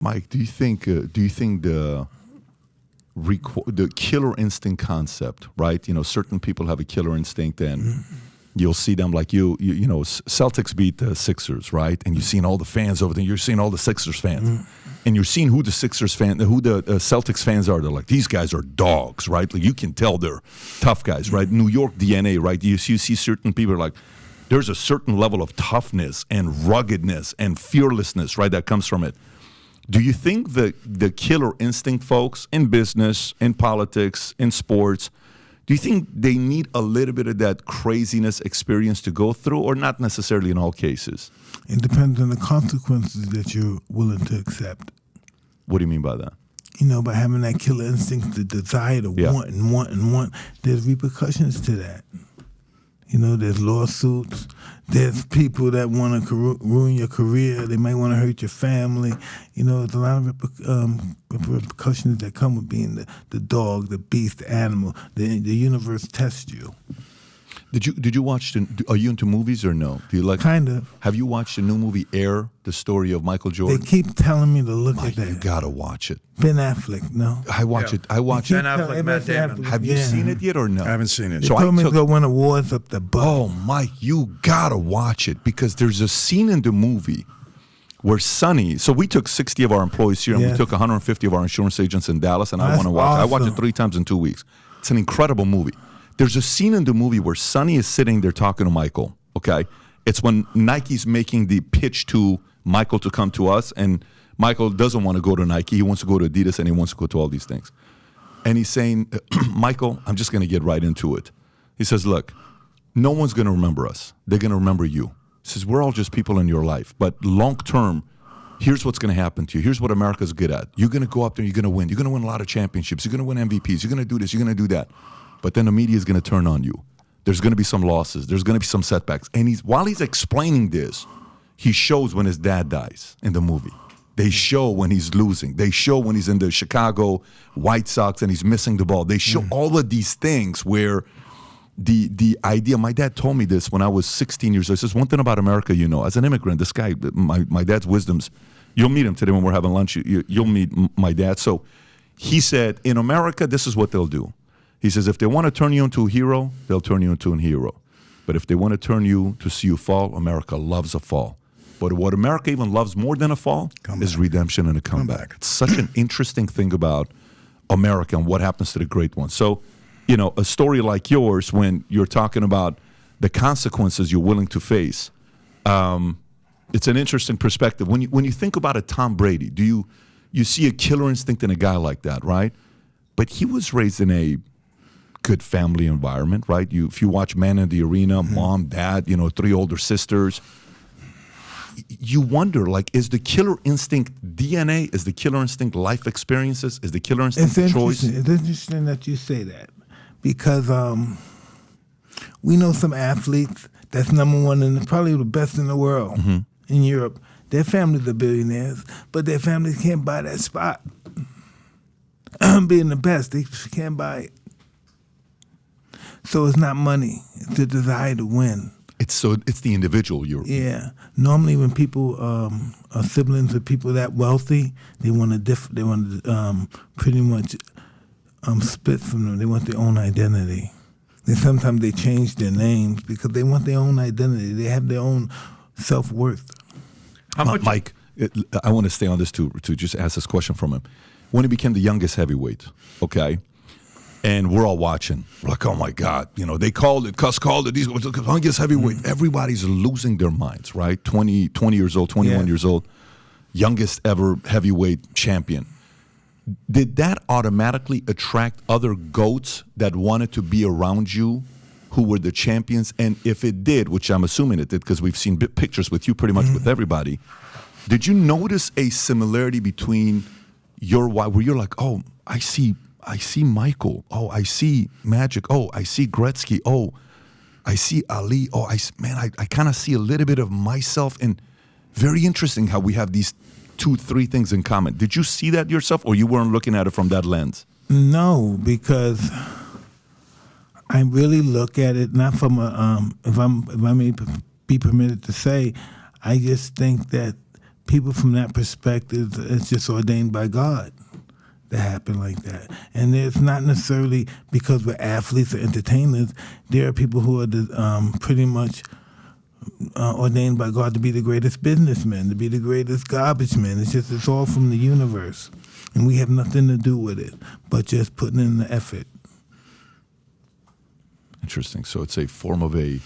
Mike, do you think the killer instinct concept, right? You know, certain people have a killer instinct, and you'll see them like you know, Celtics beat the Sixers, right? And you've seen all the fans over there. You're seeing all the Sixers fans, and you're seeing who the Celtics fans are. They're like, these guys are dogs, right? Like, you can tell they're tough guys, right? New York DNA, right? You see certain people are like, there's a certain level of toughness and ruggedness and fearlessness, right, that comes from it. Do you think the killer instinct folks in business, in politics, in sports, do you think they need a little bit of that craziness experience to go through, or not necessarily in all cases? It depends on the consequences that you're willing to accept. What do you mean by that? You know, by having that killer instinct, the desire to want, there's repercussions to that. You know, there's lawsuits. There's people that want to ruin your career. They might want to hurt your family. You know, there's a lot of repercussions that come with being the dog, the beast, the animal. The universe tests you. Did you watch? Are you into movies or no? Do you like? Kind of. Have you watched the new movie Air, the story of Michael Jordan? They keep telling me to look Mike, at that. You gotta watch it. Ben Affleck, no. I watch it. Ben Affleck, Matt Damon. Have you seen it yet or no? I haven't seen it. They told me to go win awards up the butt. Oh, Mike, you gotta watch it, because there's a scene in the movie where Sonny. So we took 60 of our employees here, and we took 150 of our insurance agents in Dallas, and I want to watch it. I watched it 3 times in 2 weeks. It's an incredible movie. There's a scene in the movie where Sonny is sitting there talking to Michael, okay? It's when Nike's making the pitch to Michael to come to us, and Michael doesn't want to go to Nike. He wants to go to Adidas, and he wants to go to all these things. And he's saying, Michael, I'm just going to get right into it. He says, look, no one's going to remember us. They're going to remember you. He says, we're all just people in your life. But long term, here's what's going to happen to you. Here's what America's good at. You're going to go up there, you're going to win. You're going to win a lot of championships. You're going to win MVPs. You're going to do this. You're going to do that. But then the media is going to turn on you. There's going to be some losses. There's going to be some setbacks. And while he's explaining this, he shows when his dad dies in the movie. They show when he's losing. They show when he's in the Chicago White Sox and he's missing the ball. They show all of these things where the idea, my dad told me this when I was 16 years old. He says, one thing about America, you know, as an immigrant, this guy, my dad's wisdoms, you'll meet him today when we're having lunch. You'll meet my dad. So he said, in America, this is what they'll do. He says, if they want to turn you into a hero, they'll turn you into a hero. But if they want to turn you to see you fall, America loves a fall. But what America even loves more than a fall is redemption and a comeback. It's such an interesting thing about America and what happens to the great ones. So, you know, a story like yours, when you're talking about the consequences you're willing to face, it's an interesting perspective. When you think about a Tom Brady, you see a killer instinct in a guy like that, right? But he was raised in a good family environment, right? If you watch Man in the Arena, mom, dad, you know, 3 older sisters, you wonder, like, is the killer instinct DNA? Is the killer instinct life experiences? Is the killer instinct choice? It's interesting that you say that, because we know some athletes that's #1 and probably the best in the world in Europe. Their families are billionaires, but their families can't buy that spot. Being the best, they can't buy it. So it's not money; it's the desire to win. It's the individual. Yeah. Normally, when people are siblings of people that wealthy, they want to pretty much split from them. They want their own identity. Then sometimes they change their names because they want their own identity. They have their own self-worth. Mike, I want to stay on this to just ask this question from him. When he became the youngest heavyweight, okay? And we're all watching. We're like, oh my God, you know, they called it, Cus called it, these youngest heavyweight. Everybody's losing their minds, right? 20 years old, 21 years old, youngest ever heavyweight champion. Did that automatically attract other GOATs that wanted to be around you who were the champions? And if it did, which I'm assuming it did because we've seen pictures with you pretty much with everybody, did you notice a similarity between your wife, where you're like, oh, I see Michael. Oh, I see Magic. Oh, I see Gretzky. Oh, I see Ali. Oh, I kind of see a little bit of myself. And very interesting how we have these 2-3 things in common. Did you see that yourself, or you weren't looking at it from that lens? No, because I really look at it not from a if I may be permitted to say, I just think that people from that perspective, it's just ordained by God to happen like that. And it's not necessarily because we're athletes or entertainers. There are people who are pretty much ordained by God to be the greatest businessmen, to be the greatest garbage men. It's all from the universe. And we have nothing to do with it, but just putting in the effort. Interesting. So it's a form of a,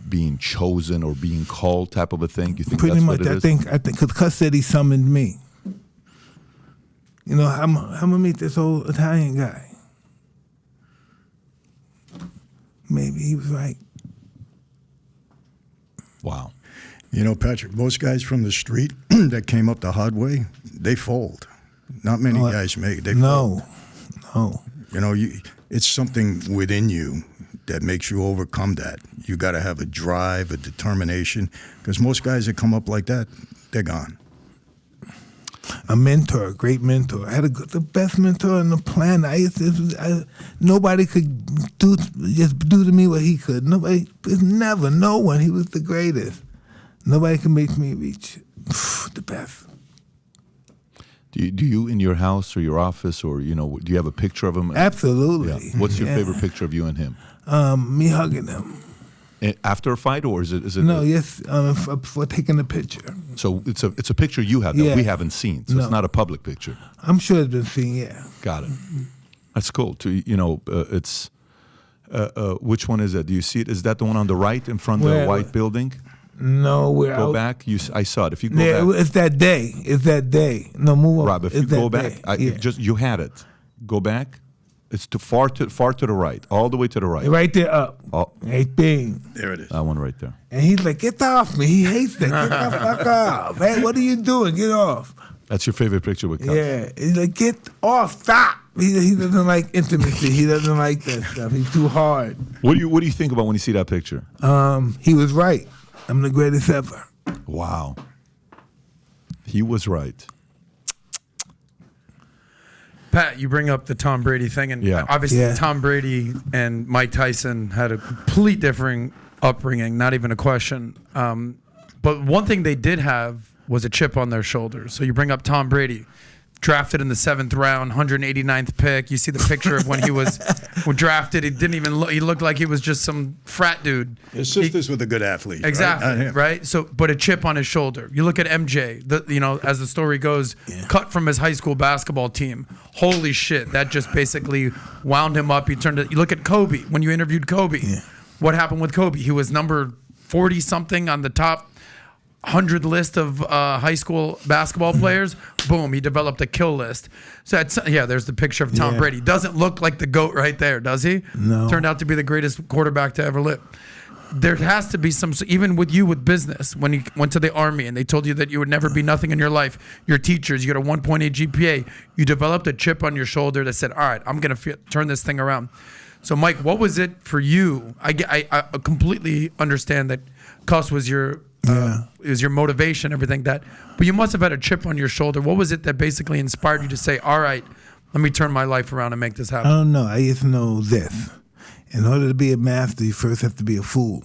being chosen or being called type of a thing. You think pretty that's much? what it is? I think, because Cus said he summoned me. I'm gonna meet this old Italian guy. Maybe he was right. Wow. Patrick, most guys from the street that came up the hard way, they fold. Not many guys make it. They fold. No. It's something within you that makes you overcome that. You got to have a drive, a determination, because most guys that come up like that, they're gone. A mentor, a great mentor. I had the best mentor on the planet. Nobody could do to me what he could. No one. He was the greatest. Nobody can make me reach the best. Do you in your house or your office or do you have a picture of him? Absolutely. Yeah. What's your favorite picture of you and him? Me hugging him. After a fight, or is it? No, yes, for taking a picture. So it's a picture you have that we haven't seen. So it's not a public picture. I'm sure it's been seen. Yeah. Got it. That's cool. It's which one is that? Do you see it? Is that the one on the right in front of the white building? No, go back. I saw it. If you go back, it's that day. It's that day. No, move on. Rob, if you go back, you had it. Go back. It's far to the right, all the way to the right. Right there up. Oh. Right bing. There it is. That one right there. And he's like, get off me. He hates that. Get the fuck off. Man, what are you doing? Get off. That's your favorite picture with Cus. Yeah. He's like, get off. Stop. He doesn't like intimacy. He doesn't like that stuff. He's too hard. What do you think about when you see that picture? He was right. I'm the greatest ever. Wow. He was right. Pat, you bring up the Tom Brady thing, and obviously Tom Brady and Mike Tyson had a complete differing upbringing, not even a question. But one thing they did have was a chip on their shoulders. So you bring up Tom Brady, drafted in the 7th round, 189th pick. You see the picture of when he was drafted. He didn't even look. He looked like he was just some frat dude. His sisters were the good athlete. Exactly, right? So, but a chip on his shoulder. You look at MJ. As the story goes, cut from his high school basketball team. Holy shit! That just basically wound him up. He turned it. You look at Kobe. When you interviewed Kobe, what happened with Kobe? He was number 40 something on the top 100 list of high school basketball players. Boom, he developed a kill list. So there's the picture of Tom Brady. Doesn't look like the GOAT right there, does he? No. Turned out to be the greatest quarterback to ever live. There has to be some, even with you with business, when you went to the Army and they told you that you would never be nothing in your life, your teachers, you got a 1.8 GPA, you developed a chip on your shoulder that said, all right, I'm going to turn this thing around. So, Mike, what was it for you? I completely understand that Cus was your motivation, everything that, but you must have had a chip on your shoulder. What was it that basically inspired you to say, all right, let me turn my life around and make this happen? I don't know. I just know this. In order to be a master, you first have to be a fool.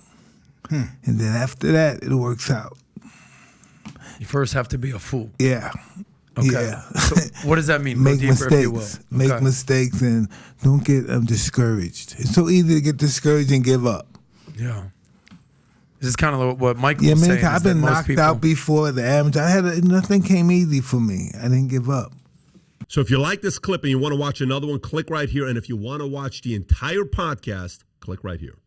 And then after that, it works out. You first have to be a fool. Yeah. Okay. Yeah. So what does that mean? Make Go deeper, if you will. mistakes. Make mistakes and don't get discouraged. It's so easy to get discouraged and give up. Yeah. This is kind of what Michael was saying. I've been knocked out before the amateur. Nothing came easy for me. I didn't give up. So if you like this clip and you want to watch another one, click right here. And if you want to watch the entire podcast, click right here.